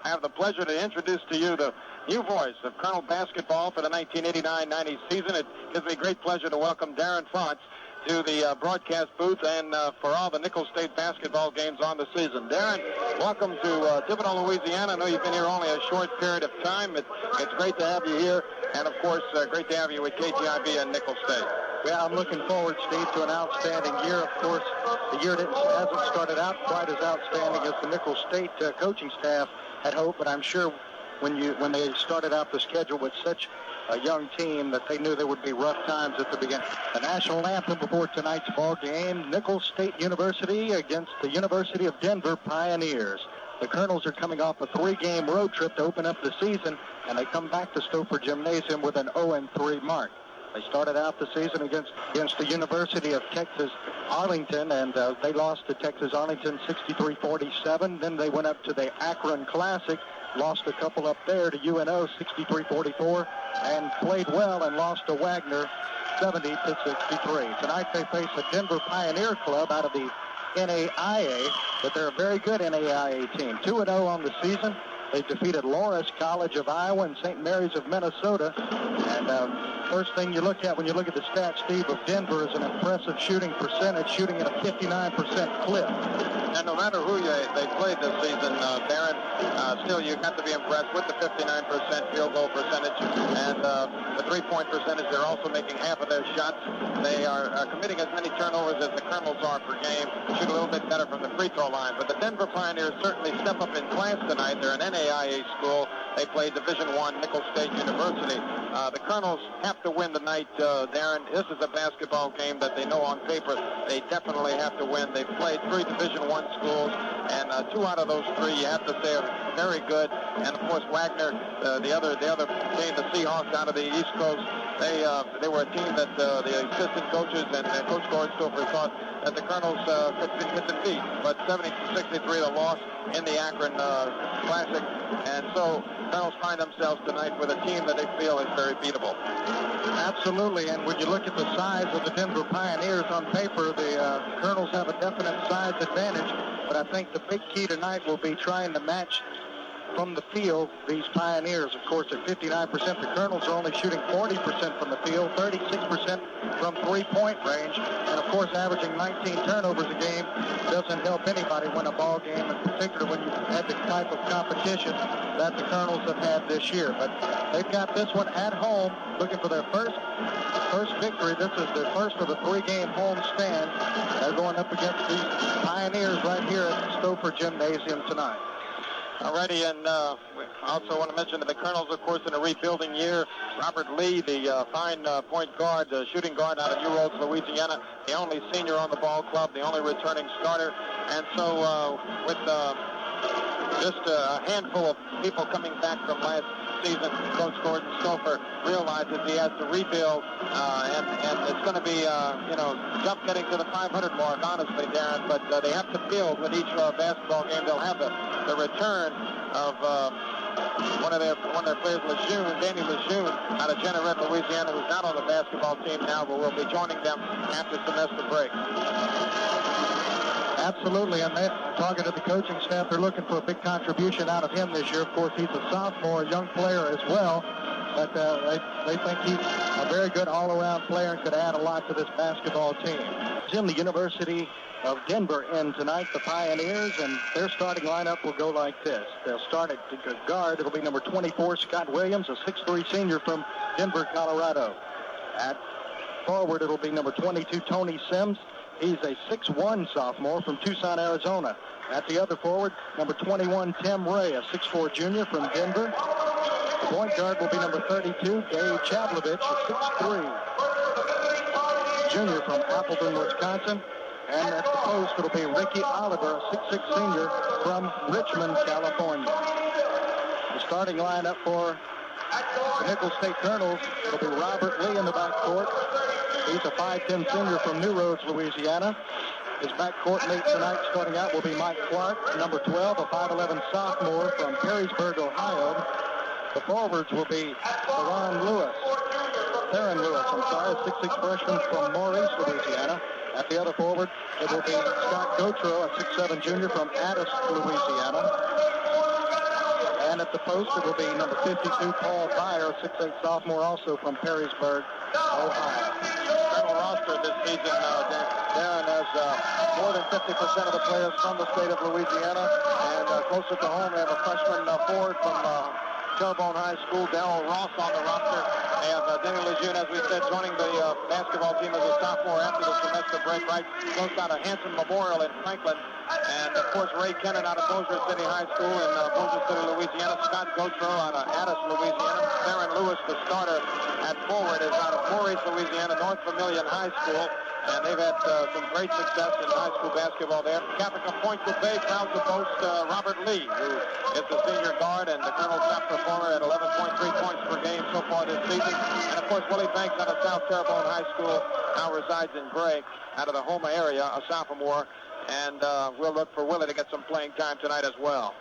I have the pleasure to introduce to you the new voice of Colonel basketball for the 1989-90 season. It gives me great pleasure to welcome Darin Fontz to the broadcast booth and for all the Nicholls State basketball games on the season. Darin, welcome to Thibodaux, Louisiana. I know you've been here only a short period of time. It's great to have you here, and of course, great to have you with KTIB and Nicholls State. Well, I'm looking forward, Steve, to an outstanding year. Of course, the year hasn't started out quite as outstanding as the Nicholls State coaching staff had hoped, but I'm sure when they started out the schedule with such a young team that they knew there would be rough times at the beginning. The national anthem before tonight's ball game, Nicholls State University against the University of Denver Pioneers. The Colonels are coming off a 3-game road trip to open up the season, and they come back to Stouffer Gymnasium with an 0-3 mark. They started out the season against the University of Texas Arlington, and they lost to Texas Arlington 63-47. Then they went up to the Akron Classic, lost a couple up there to UNO 63-44, and played well and lost to Wagner 70-63. Tonight they face a Denver Pioneer club out of the NAIA, but they're a very good NAIA team. 2-0 on the season. They defeated Loras College of Iowa and St. Mary's of Minnesota. And first thing you look at when you look at the stats, Steve, of Denver is an impressive shooting percentage, shooting at a 59% clip. And no matter who they played this season, Darin, still you have to be impressed with the 59% field goal percentage and the three-point percentage. They're also making half of their shots. They are committing as many turnovers as the Colonels are per game, shoot a little bit better from the free throw line. But the Denver Pioneers certainly step up in class tonight. They're an NAIA school. They play Division I, Nicholls State University. The Colonels have to win tonight, Darin. This is a basketball game that they know on paper they definitely have to win. They've played 3 Division I schools, and 2 out of those 3 you have to say are very good. And of course Wagner, the other team, the Seahawks out of the East Coast, they were a team that the assistant coaches and Coach Gordon Stouffer thought that the Colonels could beat. But 70-63 the loss in the Akron Classic, and so Colonels find themselves tonight with a team that they feel is very beatable. Absolutely, and when you look at the size of the Denver Pioneers on paper, the Colonels have a definite size advantage, but I think the big key tonight will be trying to match from the field these Pioneers. Of course, at 59%, the Colonels are only shooting 40% from the field, 36% from three-point range, and of course, averaging 19 turnovers a game doesn't help anybody win a ball game, in particular when you have the type of competition that the Colonels have had this year. But they've got this one at home, looking for their first victory. This is their first of a 3-game home stand. They're going up against these Pioneers right here at Stouffer Gymnasium tonight. Alrighty, and we also want to mention that the Colonels, of course, in a rebuilding year. Robert Lee, the fine point guard, shooting guard out of New Roads, Louisiana, the only senior on the ball club, the only returning starter. And so with just a handful of people coming back from last season, Coach Gordon Stouffer realizes he has to rebuild, and it's going to be, jump getting to the 500 mark, honestly, Darin, but they have to build with each basketball game. They'll have the return of one of their players, Danny Lejeune, out of Jeanneret, Louisiana, who's not on the basketball team now, but will be joining them after semester break. Absolutely, and talking to the coaching staff, they're looking for a big contribution out of him this year. Of course, he's a sophomore, a young player as well, but they think he's a very good all-around player and could add a lot to this basketball team. In the University of Denver in tonight, the Pioneers, and their starting lineup will go like this. They'll start at guard. It'll be number 24, Scott Williams, a 6'3 senior from Denver, Colorado. At forward, it'll be number 22, Tony Sims. He's a 6'1 sophomore from Tucson, Arizona. At the other forward, number 21, Tim Ray, a 6'4 junior from Denver. The point guard will be number 32, Dave Chavlovich, a 6'3 junior from Appleton, Wisconsin. And at the post, it'll be Ricky Oliver, a 6'6 senior from Richmond, California. The starting lineup for the Nicholls State Colonels will be Robert Lee in the backcourt. He's a 5'10 senior from New Roads, Louisiana. His backcourt mate tonight starting out will be Mike Clark, number 12, a 5'11 sophomore from Perrysburg, Ohio. The forwards will be Theron Lewis, a 6'6 freshman from Maurice, Louisiana. At the other forward, it will be Scott Gautreaux, a 6'7 junior from Addis, Louisiana. And at the post, it will be number 52, Paul Byer, 6'8 sophomore, also from Perrysburg, Ohio. Colonel roster this season, Darin has more than 50% of the players from the state of Louisiana. And closer to home, they have a freshman forward from Terrebonne High School, Darrell Ross, on the roster. They have Denny Lejeune, as we said, joining the basketball team as a sophomore after the semester break, right close out of Hanson Memorial in Franklin. And, of course, Ray Kennan out of Bossier City High School in Bossier City, Louisiana. Scott Gautreaux out of Addis, Louisiana. Theron Lewis, the starter at forward, is out of Maurice, Louisiana, North Vermilion High School. And they've had some great success in high school basketball there. Caprica Point Coupé proud to boast Robert Lee, who is the senior guard and the Colonel's top performer at 11.3 points per game so far this season. And, of course, Willie Banks out of South Terrebonne High School now resides in Gray out of the Houma area, a sophomore. And we'll look for Willie to get some playing time tonight as well.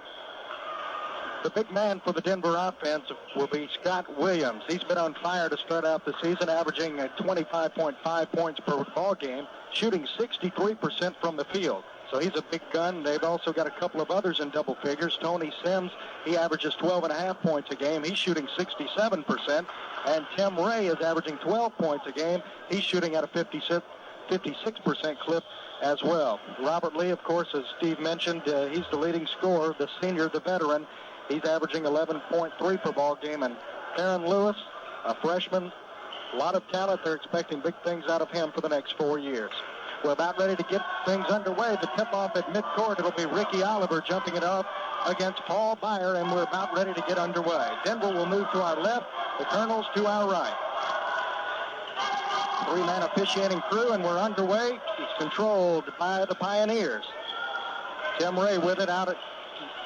The big man for the Denver offense will be Scott Williams. He's been on fire to start out the season, averaging 25.5 points per ball game, shooting 63% from the field. So he's a big gun. They've also got a couple of others in double figures. Tony Sims, he averages 12.5 points a game. He's shooting 67%. And Tim Ray is averaging 12 points a game. He's shooting at a 56% clip as well. Robert Lee, of course, as Steve mentioned, he's the leading scorer, the senior, the veteran. He's averaging 11.3 per ball game. And Theron Lewis, a freshman, a lot of talent. They're expecting big things out of him for the next 4 years. We're about ready to get things underway. The tip-off at midcourt, it'll be Ricky Oliver jumping it up against Paul Byer, and we're about ready to get underway. Denver will move to our left, the Colonels to our right. Three-man officiating crew, and we're underway. It's controlled by the Pioneers. Tim Ray with it out at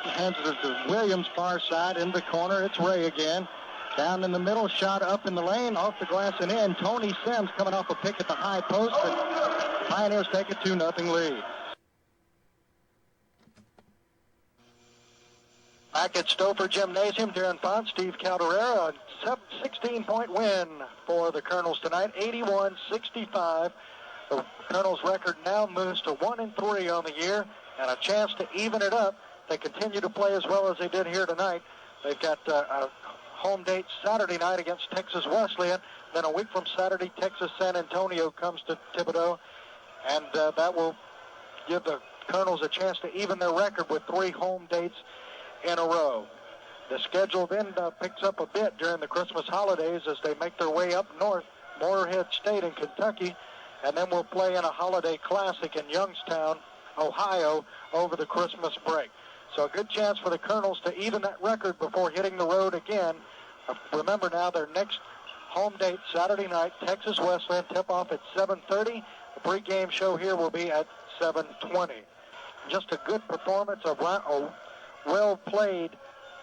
hands it to Williams, far side, in the corner. It's Ray again. Down in the middle, shot up in the lane, off the glass and in. Tony Sims coming off a pick at the high post, but Pioneers take a 2-0 lead. Back at Stouffer Gymnasium, Darin Fontz, Steve Caldarera, a 16-point win for the Colonels tonight, 81-65. The Colonels' record now moves to 1-3 on the year, and a chance to even it up. They continue to play as well as they did here tonight. They've got a home date Saturday night against Texas Wesleyan. Then a week from Saturday, Texas San Antonio comes to Thibodaux, and that will give the Colonels a chance to even their record with 3 home dates in a row. The schedule then picks up a bit during the Christmas holidays as they make their way up north, Morehead State in Kentucky, and then we'll play in a holiday classic in Youngstown, Ohio, over the Christmas break. So a good chance for the Colonels to even that record before hitting the road again. Remember now, their next home date, Saturday night, Texas Wesleyan, tip-off at 7:30. The pregame show here will be at 7:20. Just a good performance, a well-played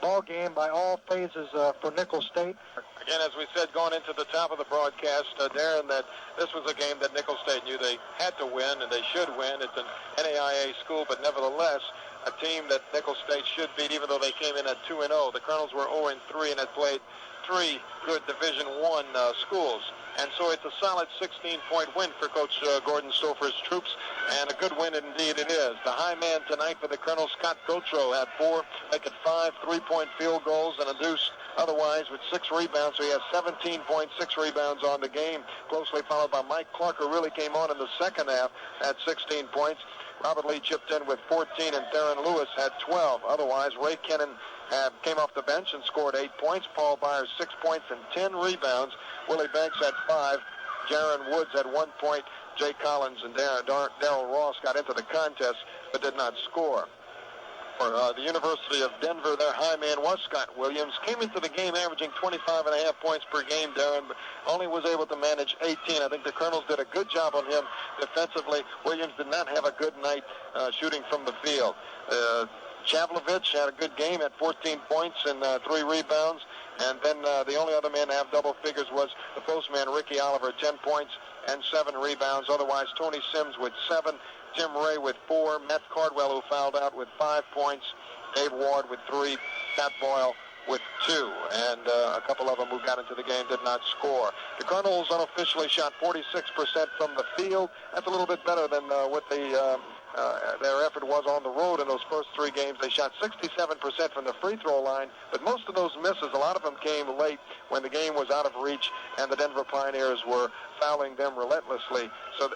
ball game by all phases for Nicholls State. Again, as we said going into the top of the broadcast, Darin, that this was a game that Nicholls State knew they had to win and they should win. It's an NAIA school, but nevertheless, a team that Nicholls State should beat, even though they came in at 2-0. The Colonels were 0-3 and had played 3 good Division I schools. And so it's a solid 16-point win for Coach Gordon Stouffer's troops, and a good win indeed it is. The high man tonight for the Colonels, Scott Gautreaux, had 4, making 5 3-point field goals and a deuce otherwise with 6 rebounds. So he has 17.6 rebounds on the game, closely followed by Mike Clark, who really came on in the second half at 16 points. Robert Lee chipped in with 14, and Theron Lewis had 12. Otherwise, Ray Kennan came off the bench and scored 8 points. Paul Byers 6 points and 10 rebounds. Willie Banks had 5. Jaron Woods had 1 point. Jay Collins and Darrell Ross got into the contest but did not score. For the University of Denver, their high man was Scott Williams. Came into the game averaging 25.5 points per game, Darin, but only was able to manage 18. I think the Colonels did a good job on him defensively. Williams did not have a good night shooting from the field. Chavlovich had a good game at 14 points and 3 rebounds. And then the only other man to have double figures was the postman, Ricky Oliver, 10 points and 7 rebounds. Otherwise, Tony Sims with 7, Tim Ray with 4, Matt Cardwell, who fouled out, with 5 points, Dave Ward with 3, Pat Boyle with 2, and a couple of them who got into the game did not score. The Colonels unofficially shot 46% from the field. That's a little bit better than what the their effort was on the road in those first 3 games. They shot 67% from the free throw line, but most of those misses, a lot of them came late when the game was out of reach and the Denver Pioneers were fouling them relentlessly. So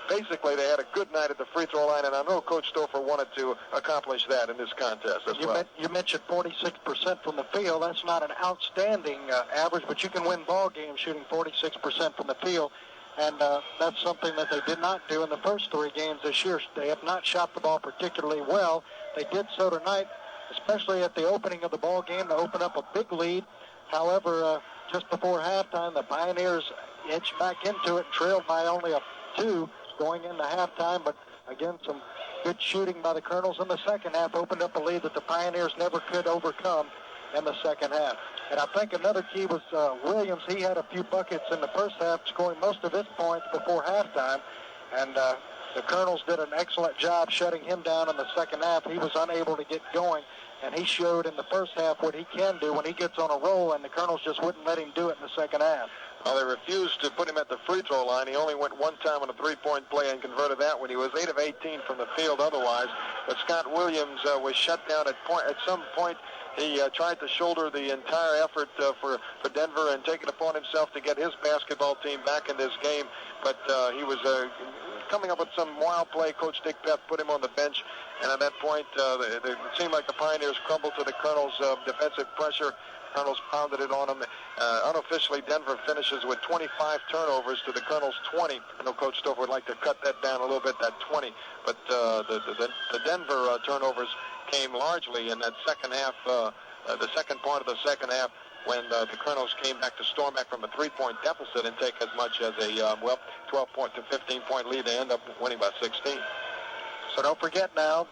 basically they had a good night at the free throw line, and I know Coach Stouffer wanted to accomplish that in this contest as well. You mentioned 46% from the field. That's not an outstanding average, but you can win ball games shooting 46% from the field. And that's something that they did not do in the first 3 games this year. They have not shot the ball particularly well. They did so tonight, especially at the opening of the ball game, to open up a big lead. However, just before halftime, the Pioneers edged back into it and trailed by only 2 going into halftime. But again, some good shooting by the Colonels in the second half opened up a lead that the Pioneers never could overcome in the second half. And I think another key was Williams. He had a few buckets in the first half, scoring most of his points before halftime. And the Colonels did an excellent job shutting him down in the second half. He was unable to get going, and he showed in the first half what he can do when he gets on a roll, and the Colonels just wouldn't let him do it in the second half. Well, they refused to put him at the free throw line. He only went 1 time on a 3-point play and converted that when he was 8 of 18 from the field otherwise. But Scott Williams was shut down at some point. He tried to shoulder the entire effort for Denver and take it upon himself to get his basketball team back in this game. But he was coming up with some wild play. Coach Dick Peth put him on the bench. And at that point, it seemed like the Pioneers crumbled to the Colonels' defensive pressure. Colonels pounded it on them. Unofficially, Denver finishes with 25 turnovers to the Colonels' 20. I know Coach Stouffer would like to cut that down a little bit, that 20. But the Denver turnovers came largely in that second half, the second part of the second half, when the Colonels came back to storm back from a 3-point deficit and take as much as a 12-point to 15-point lead. They end up winning by 16. So don't forget now,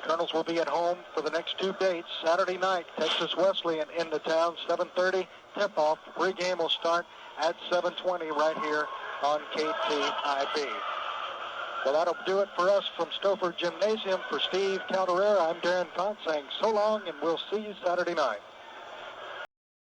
Colonels will be at home for the next 2 dates. Saturday night, Texas Wesleyan into town, 7:30 tip-off. Pre-game will start at 7:20 right here on KTIB. Well, that'll do it for us from Stouffer Gymnasium. For Steve Caldarera, I'm Darin Fontz saying so long, and we'll see you Saturday night.